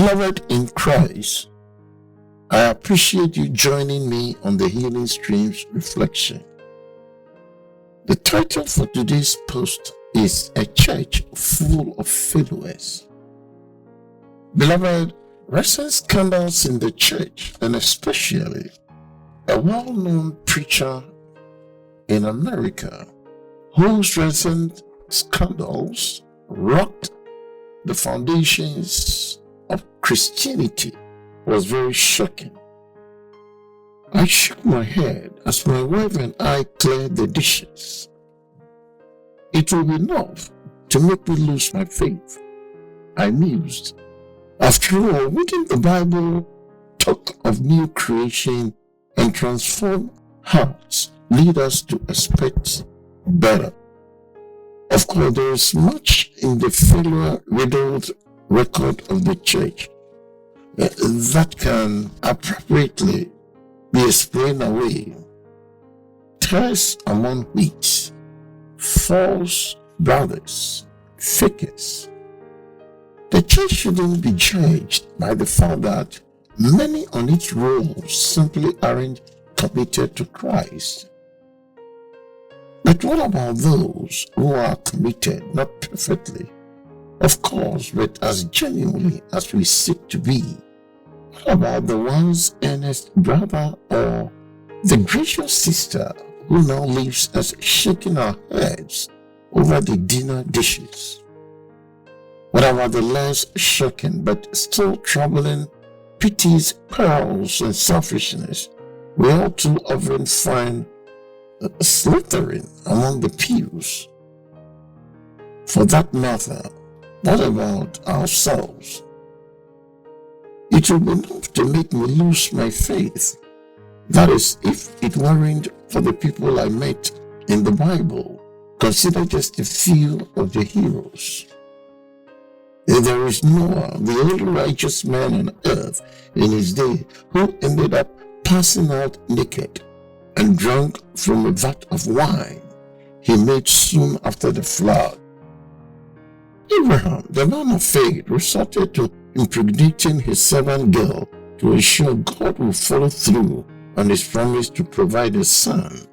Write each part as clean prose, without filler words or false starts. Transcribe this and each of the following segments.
Beloved in Christ, I appreciate you joining me on the Healing Streams reflection. The title for today's post is A Church Full of Failures. Beloved, recent scandals in the church, and especially a well-known preacher in America whose recent scandals rocked the foundations of Christianity, was very shocking. I shook my head as my wife and I cleared the dishes. It will be enough to make me lose my faith, I mused. After all, wouldn't the Bible talk of new creation and transformed hearts lead us to expect better? Of course, there is much in the failure-riddled record of the church that can appropriately be explained away. Tares among wheat, false brothers, fakers. The church shouldn't be judged by the fact that many on its rolls simply aren't committed to Christ. But what about those who are committed, not perfectly, of course, but as genuinely as we seek to be? What about the one's earnest brother or the gracious sister who now leaves us shaking our heads over the dinner dishes? What about the less shocking but still troubling pities, quarrels, and selfishness we all too often find slithering among the pews? For that matter, what about ourselves? It will be enough to make me lose my faith. That is, if it weren't for the people I met in the Bible. Consider just a few of the heroes. There is Noah, the only righteous man on earth in his day, who ended up passing out naked and drunk from a vat of wine he made soon after the flood. Abraham, the man of faith, resorted to impregnating his servant girl to ensure God will follow through on his promise to provide a son.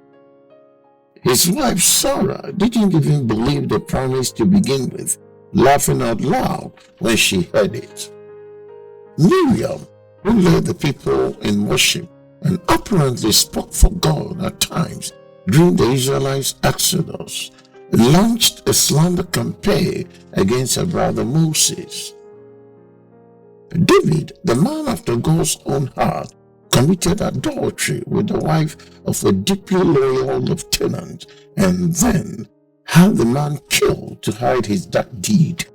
His wife Sarah didn't even believe the promise to begin with, laughing out loud when she heard it. Miriam, who led the people in worship and apparently spoke for God at times during the Israelites' exodus, launched a slander campaign against her brother Moses. David, the man after God's own heart, committed adultery with the wife of a deeply loyal lieutenant and then had the man killed to hide his dark deed.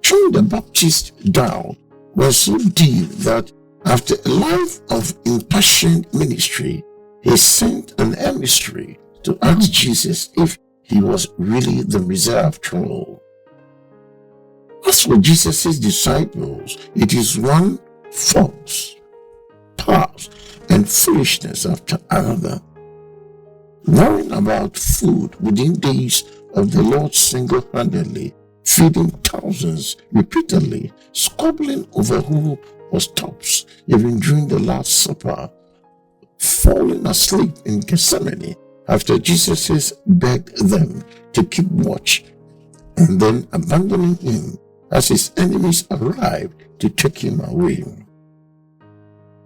John the Baptist died was so deep that after a life of impassioned ministry, he sent an emissary to ask Jesus if he was really the Messiah after all. As for Jesus' disciples, it is one false path and foolishness after another. Worrying about food within days of the Lord single-handedly, feeding thousands repeatedly, squabbling over who was tops even during the Last Supper, falling asleep in Gethsemane after Jesus begged them to keep watch, and then abandoning him as his enemies arrived to take him away.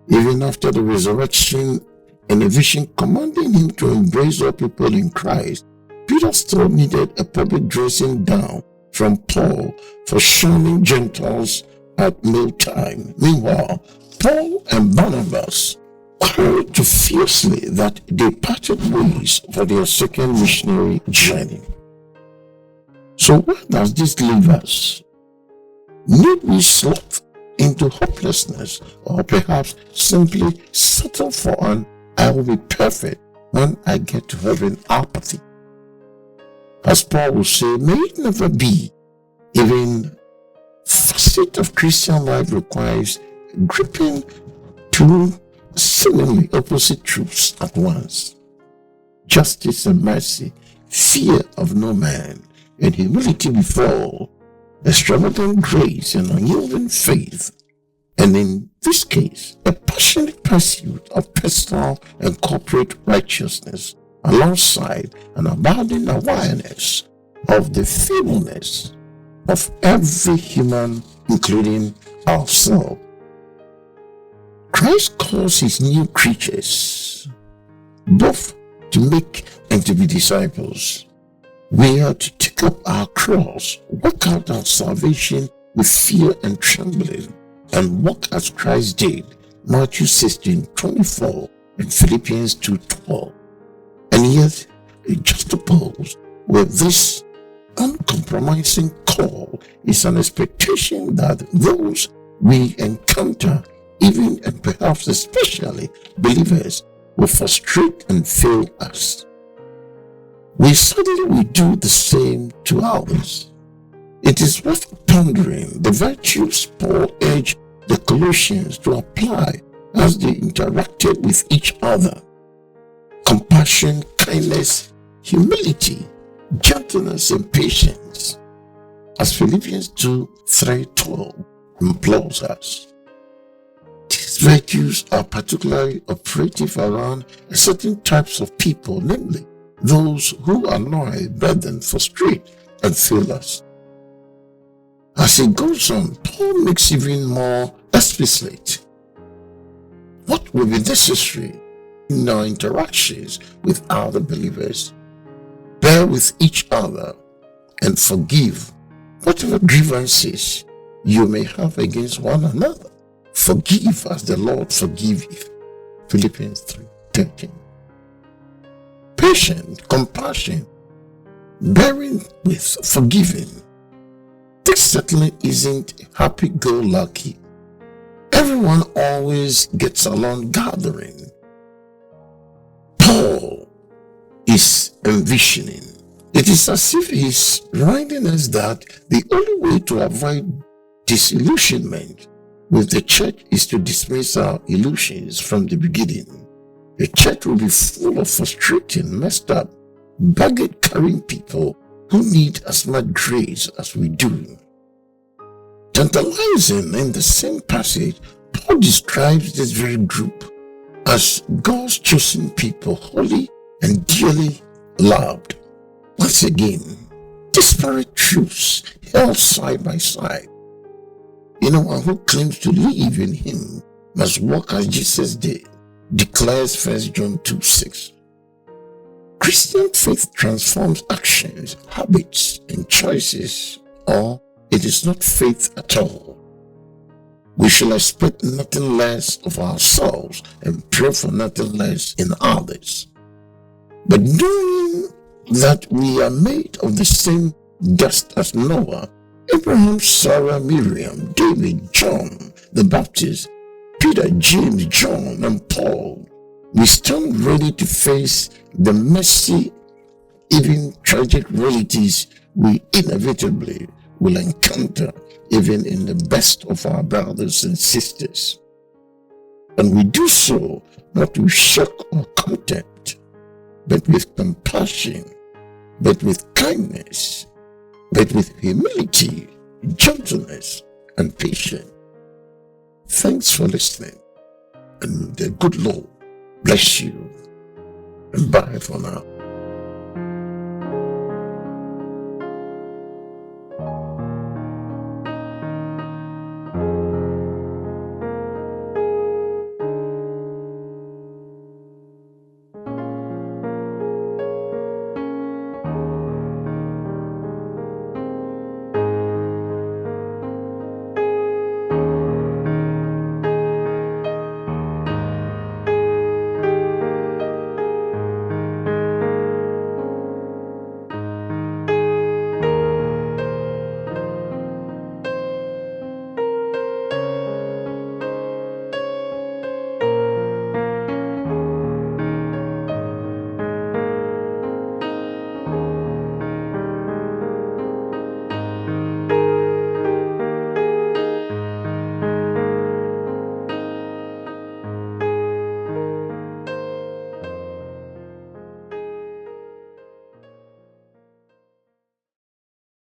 Even after the resurrection and a vision commanding him to embrace all people in Christ, Peter still needed a public dressing down from Paul for shunning Gentiles at mealtime. Meanwhile, Paul and Barnabas cried too fiercely that they parted ways for their second missionary journey. So where does this leave us? Need we slough into hopelessness, or perhaps simply settle for an "I will be perfect when I get to heaven" apathy? As Paul will say, may it never be. Even facet of Christian life requires gripping two seemingly opposite truths at once: justice and mercy, fear of no man, and humility before all, extravagant grace and unyielding faith, and in this case, a passionate pursuit of personal and corporate righteousness alongside an abounding awareness of the feebleness of every human, including ourselves. Christ calls his new creatures both to make and to be disciples. We are to take up our cross, work out our salvation with fear and trembling, and walk as Christ did, Matthew 16:24 and Philippians 2:12. And yet, juxtaposed with this uncompromising call is an expectation that those we encounter, even and perhaps especially believers, will frustrate and fail us. We suddenly do the same to others. It is worth pondering the virtues Paul urged the Colossians to apply as they interacted with each other: compassion, kindness, humility, gentleness, and patience, as Philippians 2:3-12 implores us. These virtues are particularly operative around certain types of people, namely those who annoy, burden, frustrate, and fail us. As it goes on, Paul makes even more explicit what will be necessary in our interactions with other believers. Bear with each other and forgive whatever grievances you may have against one another. Forgive as the Lord forgiveth. Philippians 3:13. Patient, compassion, bearing with, forgiving. This certainly isn't happy-go-lucky. Everyone always gets along gathering. Paul is envisioning. It is as if he's reminding us that the only way to avoid disillusionment with the church is to dismiss our illusions from the beginning. The church will be full of frustrating, messed up, baggage-carrying people who need as much grace as we do. Tantalizing in the same passage, Paul describes this very group as God's chosen people, holy and dearly loved. Once again, disparate truths held side by side. Anyone who claims to live in him must walk as Jesus did, declares 1 John 2:6. Christian faith transforms actions, habits, and choices, or it is not faith at all. We shall expect nothing less of ourselves and pray for nothing less in others. But knowing that we are made of the same dust as Noah, Abraham, Sarah, Miriam, David, John the Baptist, Peter, James, John, and Paul, we stand ready to face the messy, even tragic realities we inevitably will encounter even in the best of our brothers and sisters. And we do so not with shock or contempt, but with compassion, but with kindness, but with humility, gentleness, and patience. Thanks for listening, and the good Lord bless you, and bye for now.